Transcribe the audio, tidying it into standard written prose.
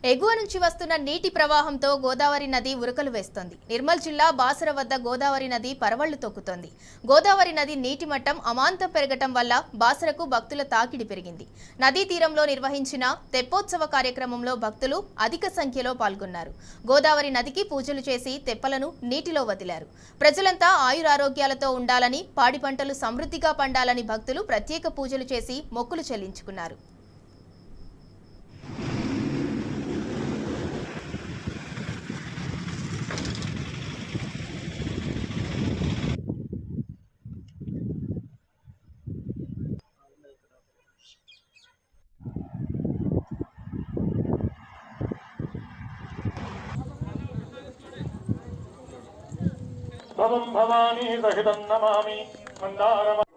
ఎగువ నుంచి వస్తున్న నీటి ప్రవాహంతో గోదావరి నది ఉరకలు వేస్తోంది. నిర్మల్ జిల్లా బాసర వద్ద గోదావరి నది పరవళ్లు తొక్కుతోంది. గోదావరి నది నీటి మట్టం అమాంతం పెరగటం వల్ల బాసరకు భక్తుల తాకిడి పెరిగింది. నదీ తీరంలో నిర్వహించిన తెప్పోత్సవ కార్యక్రమంలో భక్తులు అధిక సంఖ్యలో పాల్గొన్నారు. గోదావరి నదికి పూజలు చేసి తెప్పలను నీటిలో వదిలారు. ప్రజలంతా ఆయురారోగ్యాలతో ఉండాలని, పాడి పంటలు సమృద్ధిగా పండాలని భక్తులు ప్రత్యేక పూజలు చేసి మొక్కులు చెల్లించుకున్నారు. भवानी सहितं नमामि मंदारम।